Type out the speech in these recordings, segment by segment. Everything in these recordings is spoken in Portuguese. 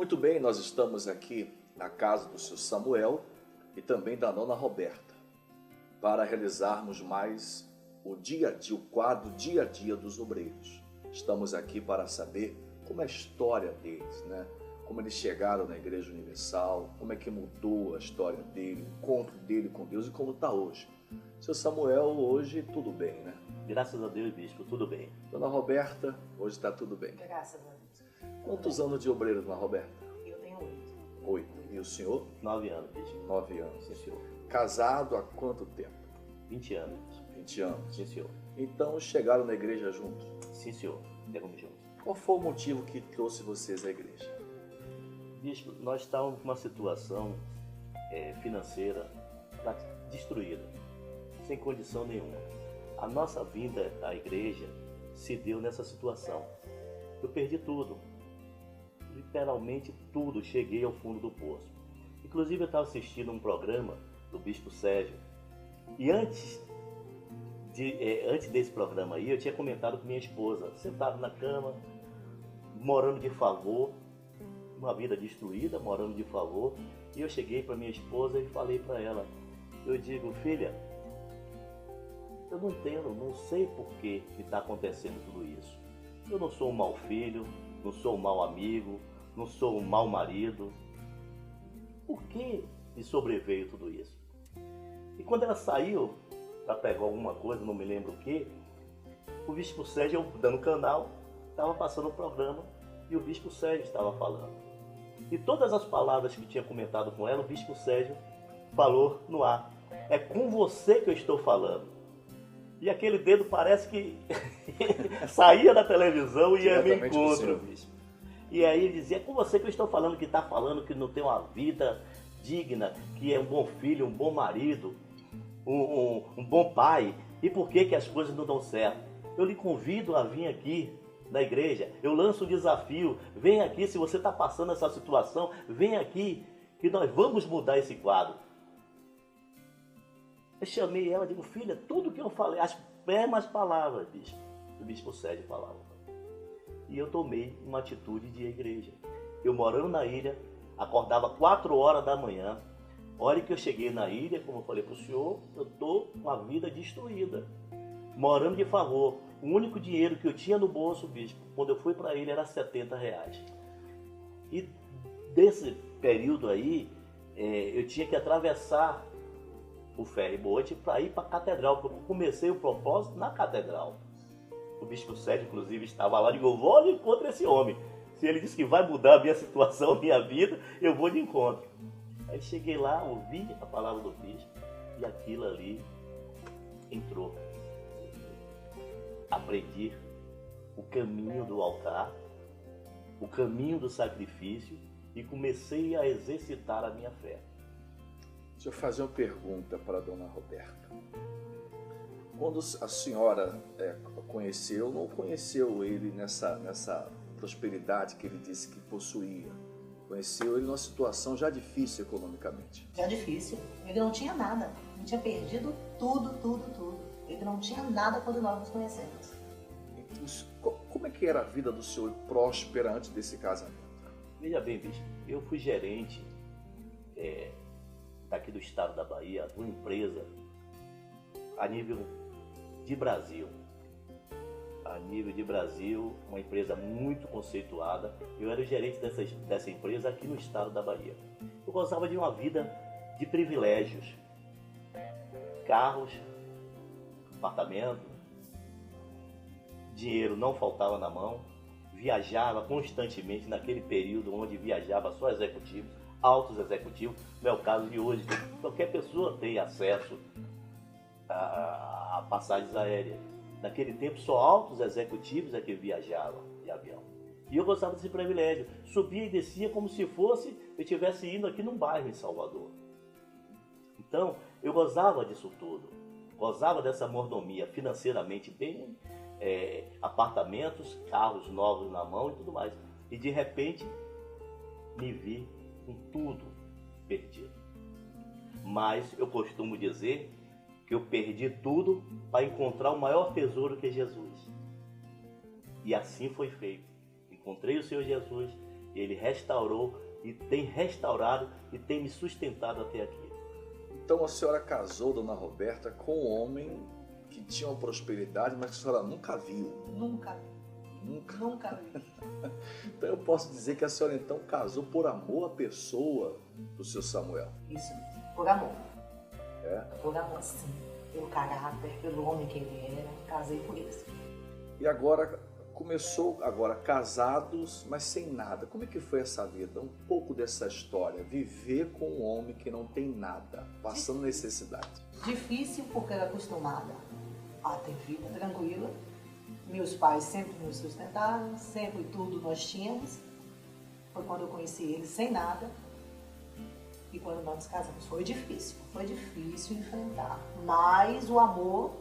Muito bem, nós estamos aqui na casa do seu Samuel e também da dona Roberta para realizarmos mais o dia a dia, o quadro Dia a Dia dos Obreiros. Estamos aqui para saber como é a história deles, né? Como eles chegaram na Igreja Universal, como é que mudou a história dele, o encontro dele com Deus e como está hoje. Seu Samuel, hoje tudo bem, né? Graças a Deus, bispo, tudo bem. Dona Roberta, hoje está tudo bem. Graças a Deus. Quantos anos de obreiro, Dona Roberta? Eu tenho 8. 8. E o senhor? 9 anos, bispo. 9 anos. Sim, senhor. Casado há quanto tempo? 20 anos. 20 anos. Sim, senhor. Então chegaram na igreja juntos. Sim, senhor. Chegamos juntos. Qual foi o motivo que trouxe vocês à igreja? Bispo, nós estávamos com uma situação financeira destruída, sem condição nenhuma. A nossa vinda à igreja se deu nessa situação. Eu perdi tudo, literalmente tudo, cheguei ao fundo do poço. Inclusive eu estava assistindo um programa do Bispo Sérgio e antes desse programa aí eu tinha comentado com minha esposa, sentado na cama, morando de favor, uma vida destruída, morando de favor, e eu cheguei para minha esposa e falei para ela, eu digo, filha, eu não entendo, não sei por que está acontecendo tudo isso. Eu não sou um mau filho, não sou um mau amigo, não sou um mau marido. Por que me sobreveio tudo isso? E quando ela saiu para pegar alguma coisa, não me lembro o que, o Bispo Sérgio, dando canal, estava passando o programa e o Bispo Sérgio estava falando. E todas as palavras que tinha comentado com ela, o Bispo Sérgio falou no ar. É com você que eu estou falando. E aquele dedo parece que saía da televisão e ia me encontro. E aí ele dizia, é com você que eu estou falando, que está falando que não tem uma vida digna, que é um bom filho, um bom marido, um bom pai. E por que as coisas não dão certo? Eu lhe convido a vir aqui na igreja, eu lanço um desafio, vem aqui, se você está passando essa situação, vem aqui, que nós vamos mudar esse quadro. Eu chamei ela e digo, filha, tudo que eu falei, as mesmas palavras, bispo, o Bispo Sérgio falava. E eu tomei uma atitude de ir à igreja. Eu morando na ilha, acordava 4 horas da manhã. A hora que eu cheguei na ilha, como eu falei para o senhor, eu estou com a vida destruída. Morando de favor. O único dinheiro que eu tinha no bolso, bispo, quando eu fui para a ilha, era R$70. E desse período aí, eu tinha que atravessar o ferry-boat para ir para a catedral, porque eu comecei o propósito na catedral. O Bispo Sérgio, inclusive, estava lá e eu vou de encontro a esse homem. Se ele disse que vai mudar a minha situação, a minha vida, eu vou de encontro. Aí cheguei lá, ouvi a palavra do bispo e aquilo ali entrou. Aprendi o caminho do altar, o caminho do sacrifício e comecei a exercitar a minha fé. Deixa eu fazer uma pergunta para a dona Roberta. Quando a senhora conheceu, não conheceu ele nessa prosperidade que ele disse que possuía? Conheceu ele numa situação já difícil economicamente? Já difícil. Ele não tinha nada. Ele tinha perdido tudo. Ele não tinha nada quando nós nos conhecemos. Como é que era a vida do senhor próspera antes desse casamento? Veja bem, bispo, eu fui gerente daqui do estado da Bahia, de uma empresa a nível de Brasil. A nível de Brasil, uma empresa muito conceituada. Eu era o gerente dessa empresa aqui no estado da Bahia. Eu gostava de uma vida de privilégios. Carros, apartamento, dinheiro não faltava na mão. Viajava constantemente naquele período onde viajava só executivos, altos executivos. Não é o caso de hoje. Qualquer pessoa tem acesso a passagens aéreas. Naquele tempo só altos executivos é que viajavam de avião. E eu gostava desse privilégio. Subia e descia como se fosse eu estivesse indo aqui num bairro em Salvador. Então, eu gozava disso tudo. Gozava dessa mordomia financeiramente bem, apartamentos, carros novos na mão e tudo mais. E de repente, me vi com tudo perdido. Mas eu costumo dizer que eu perdi tudo para encontrar o maior tesouro que é Jesus. E assim foi feito. Encontrei o Senhor Jesus Ele restaurou e tem restaurado e tem me sustentado até aqui. Então a senhora casou, dona Roberta, com um homem que tinha uma prosperidade, mas que a senhora nunca viu. Nunca vi. Nunca vi. Então eu posso dizer que a senhora então casou por amor à pessoa do seu Samuel. Isso mesmo. Por amor. É? Por amor, sim. Pelo caráter, pelo homem que ele era. Casei por isso. E agora começou casados, mas sem nada. Como é que foi essa vida? Um pouco dessa história. Viver com um homem que não tem nada, passando necessidade. Difícil porque era acostumada a ter vida tranquila. Meus pais sempre nos sustentaram, sempre tudo nós tínhamos. Foi quando eu conheci ele sem nada. E quando nós nos casamos foi difícil enfrentar. Mas o amor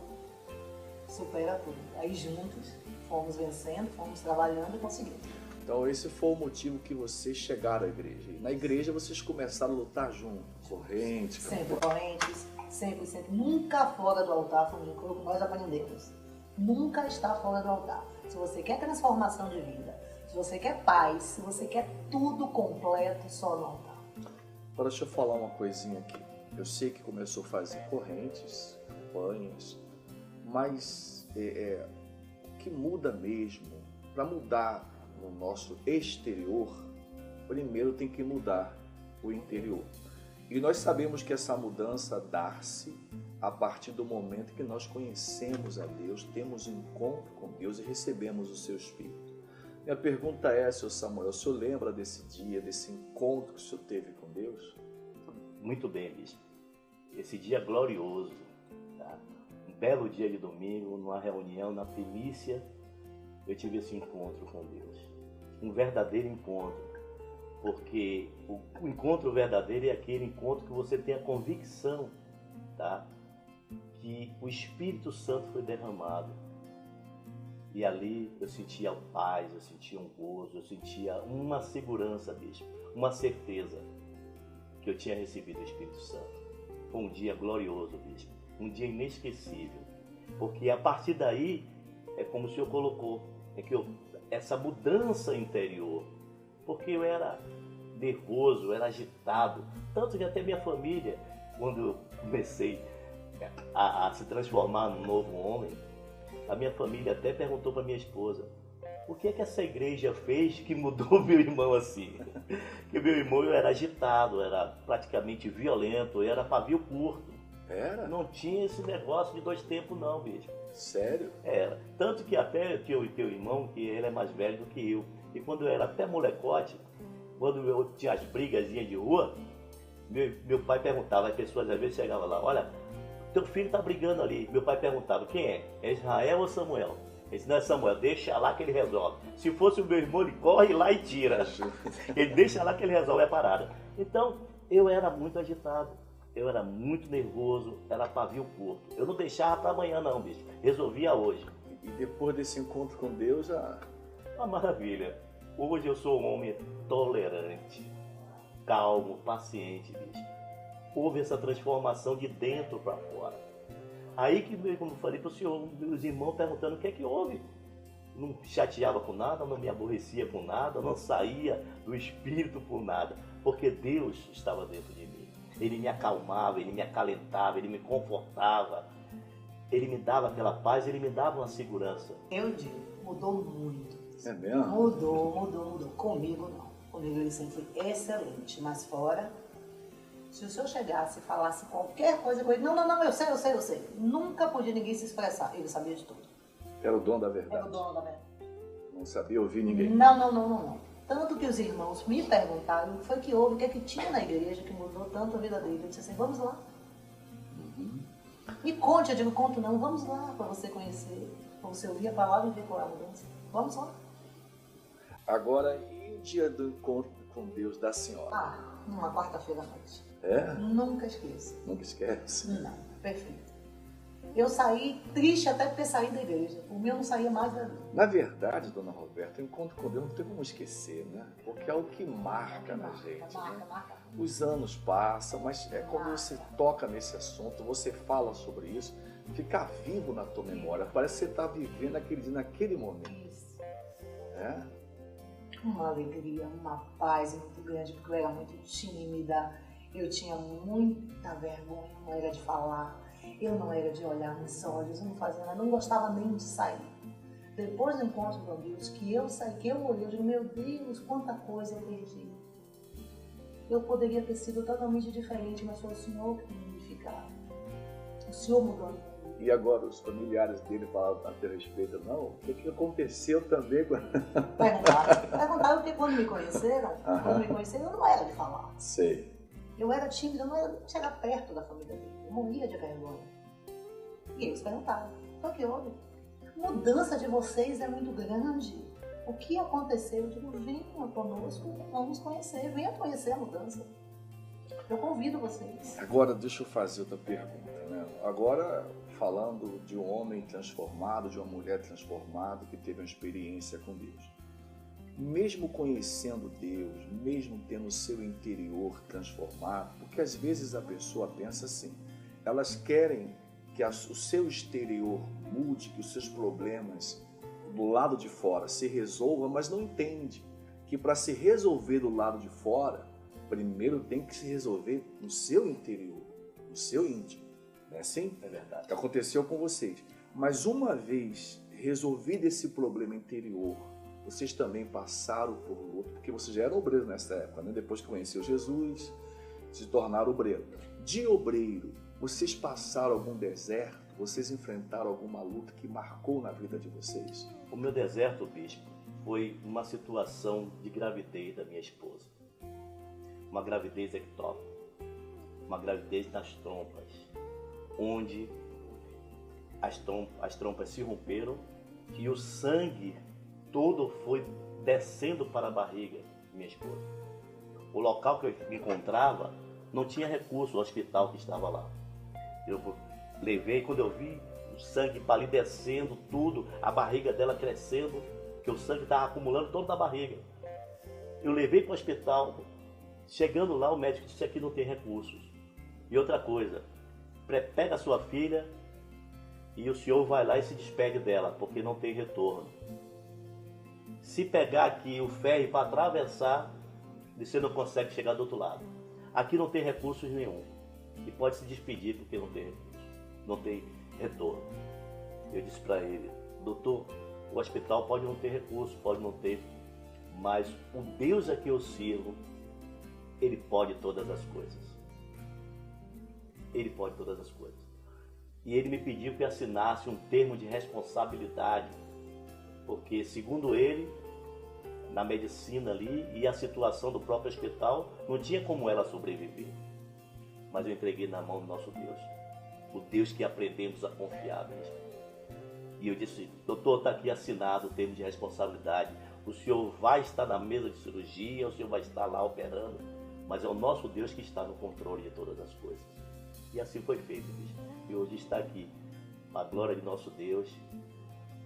supera tudo. Aí juntos fomos vencendo, fomos trabalhando e conseguimos. Então esse foi o motivo que vocês chegaram à igreja. E na igreja vocês começaram a lutar junto, correntes, Sempre correntes, sempre. Nunca fora do altar foi o que nós aprendemos. Nunca está fora do altar. Se você quer transformação de vida, se você quer paz, se você quer tudo completo, só no altar. Agora deixa eu falar uma coisinha aqui. Eu sei que começou a fazer correntes, campanhas, mas o que muda mesmo, para mudar no nosso exterior, primeiro tem que mudar o interior. E nós sabemos que essa mudança dá-se a partir do momento que nós conhecemos a Deus, temos um encontro com Deus e recebemos o seu Espírito. Minha pergunta é, seu Samuel, o senhor lembra desse dia, desse encontro que o senhor teve com Deus? Muito bem, bispo. Esse dia glorioso, tá? Um belo dia de domingo, numa reunião na primícia, eu tive esse encontro com Deus. Um verdadeiro encontro. Porque o encontro verdadeiro é aquele encontro que você tem a convicção, tá? Que o Espírito Santo foi derramado. E ali eu sentia paz, eu sentia um gozo, eu sentia uma segurança, bispo, uma certeza que eu tinha recebido o Espírito Santo. Foi um dia glorioso, bispo, um dia inesquecível. Porque a partir daí, é como o senhor colocou, essa mudança interior, porque eu era nervoso, eu era agitado, tanto que até minha família, quando eu comecei a se transformar num novo homem, a minha família até perguntou para minha esposa: o que é que essa igreja fez que mudou meu irmão assim? Que meu irmão eu era agitado, era praticamente violento, eu era pavio curto. Era? Não tinha esse negócio de 2 tempos não, bicho. Sério? Era. Tanto que até teu irmão, que ele é mais velho do que eu, e quando eu era até molecote, quando eu tinha as brigazinhas de rua, meu pai perguntava, as pessoas às vezes chegavam lá: olha, teu filho tá brigando ali. Meu pai perguntava: quem é? É Israel ou Samuel? Ele disse: não, é Samuel, deixa lá que ele resolve. Se fosse o meu irmão, ele corre lá e tira. Ele deixa lá que ele resolve a parada. Então, eu era muito agitado, eu era muito nervoso, era pavio curto. Eu não deixava para amanhã não, bicho. Resolvia hoje. E depois desse encontro com Deus, Uma maravilha. Hoje eu sou um homem tolerante, calmo, paciente, bicho. Houve essa transformação de dentro para fora. Aí que, como eu falei para o senhor, meus irmãos perguntando o que é que houve. Não chateava com nada, não me aborrecia com nada, não saía do espírito por nada, porque Deus estava dentro de mim. Ele me acalmava, ele me acalentava, ele me confortava, ele me dava aquela paz, ele me dava uma segurança. Eu digo, mudou muito. é mesmo? Mudou. Comigo não. Comigo ele sempre foi excelente, mas fora, se o senhor chegasse e falasse qualquer coisa com ele, não, eu sei. Nunca podia ninguém se expressar, ele sabia de tudo. Era o dono da verdade. Era o dono da verdade. Não sabia ouvir ninguém. Não. Tanto que os irmãos me perguntaram o que foi que houve, o que é que tinha na igreja que mudou tanto a vida dele. Eu disse assim: vamos lá. Me conte, eu digo, conto não, vamos lá para você conhecer, para você ouvir a palavra e ver qual é a mudança. Vamos lá. Agora, e o dia do encontro com Deus da senhora? Numa quarta-feira à noite. É? Nunca esqueço. Nunca esquece? Não, perfeito. Eu saí triste até por ter saído da igreja. O meu não saía mais da vida. Na verdade, dona Roberta, o encontro com Deus não tem como esquecer, né? Porque é o que marca na gente. Marca. Os anos passam, mas quando você toca nesse assunto, você fala sobre isso, fica vivo na tua memória. Parece que você está vivendo aquele dia, naquele momento. Isso. É? uma alegria, uma paz muito grande, porque eu era muito tímida, eu tinha muita vergonha, não era de falar, eu não era de olhar nos olhos, eu não fazia nada, não gostava nem de sair. Depois do encontro com Deus, que eu saí, que eu olhei, eu digo, meu Deus, quanta coisa eu perdi. Eu poderia ter sido totalmente diferente, mas foi o Senhor que me unificava. O Senhor mudou a minha vida. E agora os familiares dele falavam a teu respeito, não? O que aconteceu também? Perguntaram porque quando me conheceram, eu não era de falar. Sei. Eu era tímida, eu não era de chegar perto da família dele. Eu morria de vergonha. E eles perguntaram, o que houve? A mudança de vocês é muito grande. O que aconteceu? Eu digo, venham conosco, vamos conhecer, venham conhecer a mudança. Eu convido vocês. Agora, deixa eu fazer outra pergunta, né? Agora, falando de um homem transformado, de uma mulher transformada que teve uma experiência com Deus. Mesmo conhecendo Deus, mesmo tendo o seu interior transformado, porque às vezes a pessoa pensa assim, elas querem que o seu exterior mude, que os seus problemas do lado de fora se resolvam, mas não entende que para se resolver do lado de fora, primeiro tem que se resolver no seu interior, no seu íntimo. Não é assim? É verdade. Que aconteceu com vocês. Mas uma vez resolvido esse problema interior, vocês também passaram por luto, porque vocês já eram obreiros nessa época, né? Depois que conheceu Jesus, se tornaram obreiros. De obreiro, vocês passaram algum deserto? Vocês enfrentaram alguma luta que marcou na vida de vocês? O meu deserto, bispo, foi uma situação de gravidez da minha esposa. Uma gravidez ectópica, uma gravidez nas trompas, onde as trompas se romperam e o sangue todo foi descendo para a barriga de minha esposa. O local que eu me encontrava não tinha recurso, o hospital que estava lá. Eu levei, quando eu vi o sangue para ali descendo tudo, a barriga dela crescendo, que o sangue estava acumulando todo na barriga. Eu levei para o hospital, chegando lá o médico disse que não tem recursos. E outra coisa, pega a sua filha e o senhor vai lá e se despede dela, porque não tem retorno. Se pegar aqui o ferro para atravessar, você não consegue chegar do outro lado. Aqui não tem recursos nenhum. E pode se despedir porque não tem recursos, não tem retorno. Eu disse para ele, doutor, o hospital pode não ter recursos, pode não ter, mas o Deus a que eu sirvo, Ele pode todas as coisas. Ele pode todas as coisas. E ele me pediu que assinasse um termo de responsabilidade, porque, segundo ele, na medicina ali e a situação do próprio hospital, não tinha como ela sobreviver. Mas eu entreguei na mão do nosso Deus, o Deus que aprendemos a confiar mesmo. E eu disse, doutor, está aqui assinado o termo de responsabilidade, o senhor vai estar na mesa de cirurgia, o senhor vai estar lá operando, mas é o nosso Deus que está no controle de todas as coisas. E assim foi feito, bicho. E hoje está aqui, a glória de nosso Deus,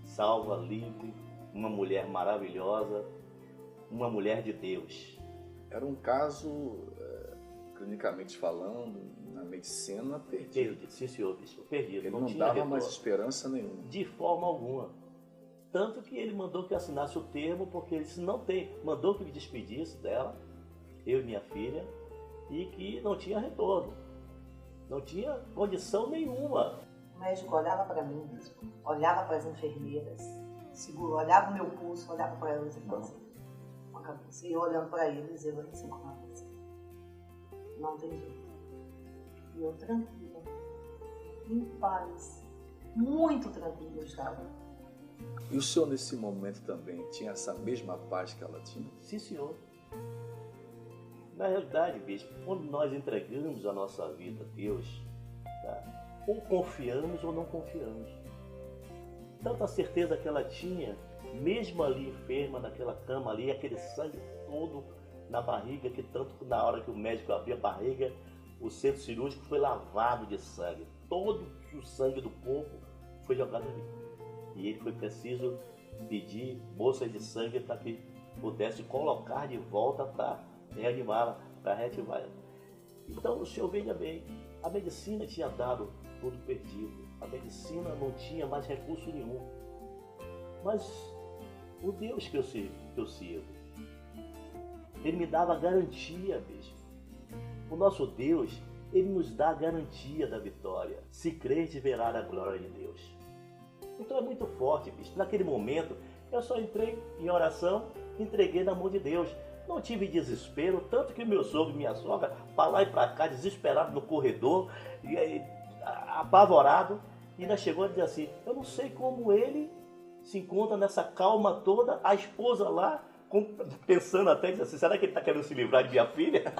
salva, livre, uma mulher maravilhosa, uma mulher de Deus. Era um caso, clinicamente falando, na medicina, perdido. Sim, senhor, bispo, perdido. Ele não tinha dava retorno. mais esperança nenhuma. De forma alguma. Tanto que ele mandou que eu assinasse o termo, porque ele disse, não tem, mandou que me despedisse dela, eu e minha filha, e que não tinha retorno. Não tinha condição nenhuma. O médico olhava para mim, olhava para as enfermeiras, olhava o meu pulso, olhava para elas e falava assim, com a cabeça. E eu olhando para eles, eu assim com a cabeça. Não tem jeito. E eu tranquila, em paz, muito tranquila eu estava. E o senhor nesse momento também tinha essa mesma paz que ela tinha? Sim, senhor. Na realidade, bispo, quando nós entregamos a nossa vida a Deus, tá? Ou confiamos ou não confiamos. Tanta certeza que ela tinha, mesmo ali enferma, naquela cama ali, aquele sangue todo na barriga, que tanto que na hora que o médico abriu a barriga, o centro cirúrgico foi lavado de sangue. Todo o sangue do corpo foi jogado ali. E ele foi preciso pedir bolsas de sangue para que pudesse colocar de volta para reanimá-la, para reativar. Então o senhor veja bem, a medicina tinha dado tudo perdido, a medicina não tinha mais recurso nenhum. Mas o Deus que eu sirvo, Ele me dava garantia, bispo. O nosso Deus, Ele nos dá a garantia da vitória. Se crede, verá a glória de Deus. Então é muito forte, bispo. Naquele momento, eu só entrei em oração, entreguei na mão de Deus. Não tive desespero, tanto que o meu sogro e minha sogra, para lá e para cá, desesperado no corredor, e aí, apavorado, e ainda chegou a dizer assim, eu não sei como ele se encontra nessa calma toda, a esposa lá, pensando até, assim, será que ele está querendo se livrar de minha filha?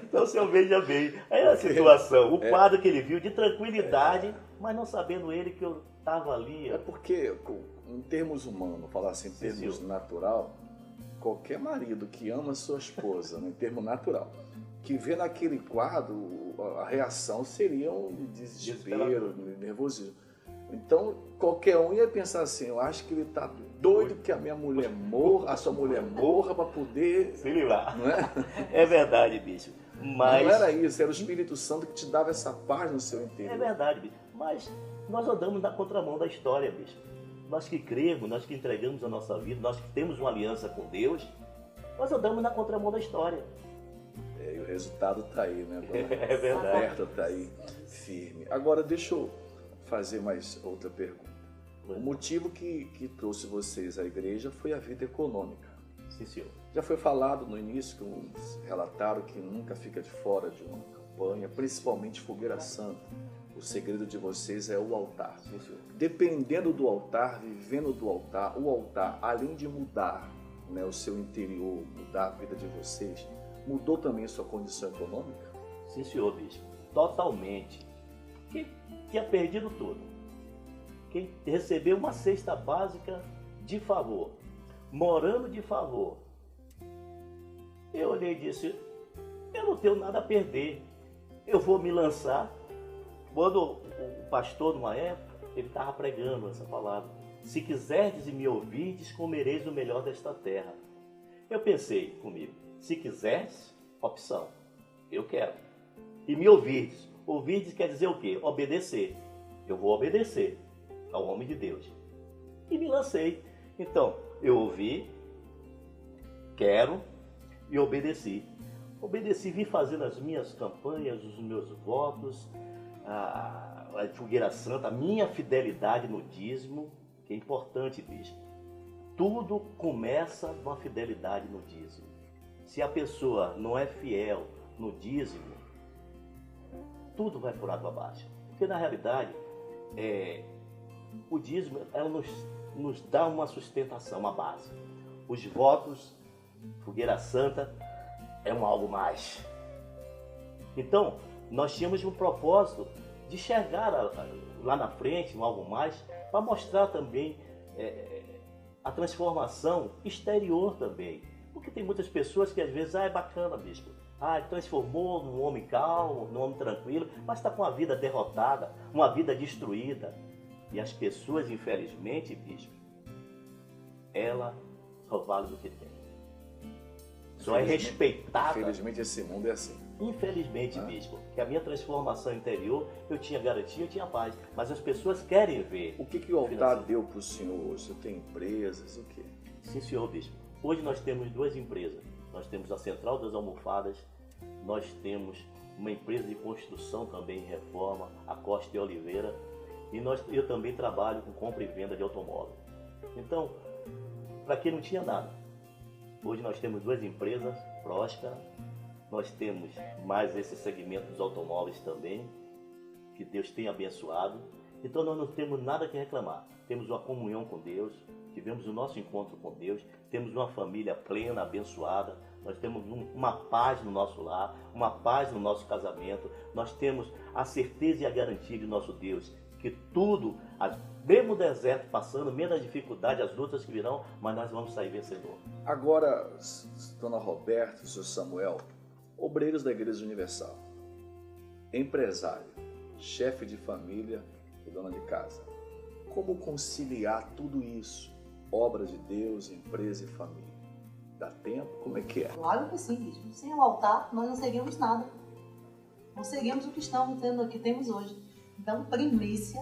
Então, o senhor veja bem, aí a situação, o quadro que ele viu de tranquilidade, mas não sabendo ele que eu estava ali. É porque, em termos humanos, falar assim, em termos natural, qualquer marido que ama sua esposa, em termo natural, que vê naquele quadro, a reação seria um desespero, nervosismo. Então, qualquer um ia pensar assim, eu acho que ele está doido que a minha mulher morra, a sua mulher morra para poder se livrar. Não é? É verdade, bicho. Mas não era isso, era o Espírito Santo que te dava essa paz no seu interior. É verdade, bicho. Mas nós andamos na contramão da história, bicho. Nós que cremos, nós que entregamos a nossa vida, nós que temos uma aliança com Deus, nós andamos na contramão da história. E o resultado está aí, né, dona? É verdade. A alerta está aí, firme. Agora, deixa eu fazer mais outra pergunta. O motivo que trouxe vocês à igreja foi a vida econômica. Sim, senhor. Já foi falado no início, que uns relataram que nunca fica de fora de uma campanha, principalmente Fogueira Santa. O segredo de vocês é o altar. Sim, senhor. Dependendo do altar, vivendo do altar, o altar, além de mudar, né, o seu interior, mudar a vida de vocês, mudou também a sua condição econômica? Sim, senhor, bispo. Totalmente. Quem tinha perdido tudo, quem recebeu uma cesta básica de favor, morando de favor, eu olhei e disse, eu não tenho nada a perder, eu vou me lançar. Quando o pastor, numa época, ele estava pregando essa palavra, se quiserdes e me ouvirdes, comereis o melhor desta terra. Eu pensei comigo, se quiserdes, opção, eu quero. E me ouvirdes, ouvirdes quer dizer o quê? Obedecer. Eu vou obedecer ao homem de Deus. E me lancei. Então, eu ouvi, quero e obedeci. Obedeci, vim fazendo as minhas campanhas, os meus votos, a Fogueira Santa, a minha fidelidade no dízimo, que é importante, bispo. Tudo começa numa fidelidade no dízimo. Se a pessoa não é fiel no dízimo, tudo vai por água abaixo. Porque na realidade, o dízimo ela nos dá uma sustentação, uma base. Os votos, Fogueira Santa, é algo mais. Então, nós tínhamos um propósito de chegar lá na frente, um algo mais, para mostrar também a transformação exterior também. Porque tem muitas pessoas que às vezes, é bacana, bispo, transformou num homem calmo, num homem tranquilo, mas está com a vida derrotada, uma vida destruída. E as pessoas, infelizmente, bispo, ela só vale o que tem. Só é respeitada. Infelizmente esse mundo é assim. Infelizmente, bispo, que a minha transformação interior, eu tinha garantia, eu tinha paz. Mas as pessoas querem ver. O que o altar deu para o senhor hoje? Você tem empresas, o quê? Sim, senhor, bispo. Hoje nós temos duas empresas. Nós temos a Central das Almofadas, nós temos uma empresa de construção também em reforma, a Costa e Oliveira, e eu também trabalho com compra e venda de automóvel. Então, para quem não tinha nada, hoje nós temos duas empresas prósperas, nós temos mais esse segmento dos automóveis também, que Deus tem abençoado. Então nós não temos nada que reclamar. Temos uma comunhão com Deus, tivemos o nosso encontro com Deus, temos uma família plena, abençoada, nós temos uma paz no nosso lar, uma paz no nosso casamento, nós temos a certeza e a garantia de nosso Deus, que tudo, mesmo o deserto passando, mesmo as dificuldades, as lutas que virão, mas nós vamos sair vencedor. Agora, dona Roberta e seu Samuel, obreiros da Igreja Universal, empresário, chefe de família e dona de casa, como conciliar tudo isso? Obra de Deus, empresa e família. Dá tempo? Como é que é? Claro que sim, bispo. Sem o altar, nós não seríamos nada. Não seríamos o que estamos tendo aqui, temos hoje. Então,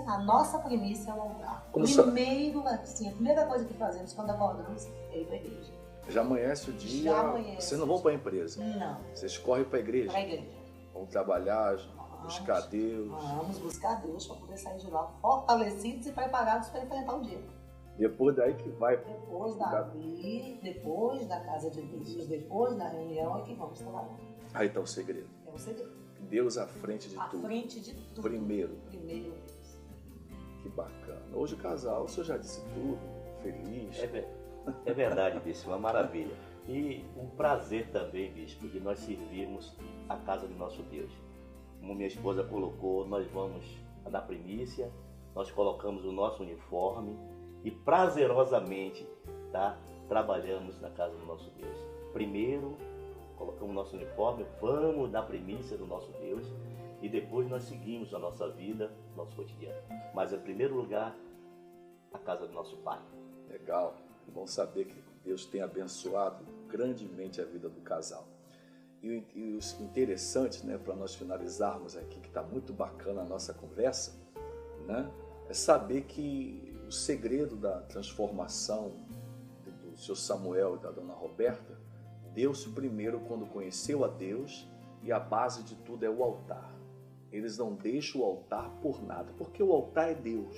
a nossa primícia é o altar. Primeiro, assim, a primeira coisa que fazemos quando acordamos é ir para a igreja. Já amanhece o dia, Já amanhece vocês não vão para a empresa, Não, vocês correm para a igreja, para a igreja. vão trabalhar, buscar Deus. Vamos buscar Deus para poder sair de lá fortalecidos e preparados para enfrentar o dia. Depois daí que vai. Depois da casa de Deus, depois da reunião é que vamos trabalhar. Aí está o segredo. É o segredo. Deus à frente de À tudo. frente de tudo. Primeiro. Primeiro Deus. Que bacana. Hoje o casal, o senhor já disse tudo, feliz. É verdade, bispo, uma maravilha. E um prazer também, bispo, de nós servirmos a casa do nosso Deus. Como minha esposa colocou, nós vamos na primícia, nós colocamos o nosso uniforme e prazerosamente, tá, trabalhamos na casa do nosso Deus. Primeiro, colocamos o nosso uniforme, vamos na primícia do nosso Deus e depois nós seguimos a nossa vida, nosso cotidiano. Mas, em primeiro lugar, a casa do nosso Pai. Legal. Bom saber que Deus tem abençoado grandemente a vida do casal. E o interessante, né, para nós finalizarmos aqui, que está muito bacana a nossa conversa, né, é saber que o segredo da transformação do seu Samuel e da dona Roberta deu-se primeiro quando conheceu a Deus, e a base de tudo é o altar. Eles não deixam o altar por nada, porque o altar é Deus,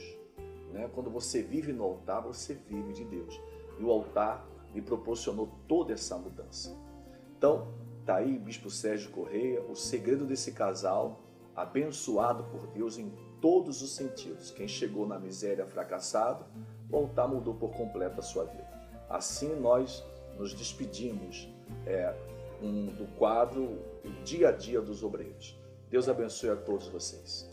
né? Quando você vive no altar, você vive de Deus. E o altar lhe proporcionou toda essa mudança. Então, tá aí, Bispo Sérgio Correia, o segredo desse casal, abençoado por Deus em todos os sentidos. Quem chegou na miséria fracassado, o altar mudou por completo a sua vida. Assim nós nos despedimos do quadro O Dia a Dia dos Obreiros. Deus abençoe a todos vocês.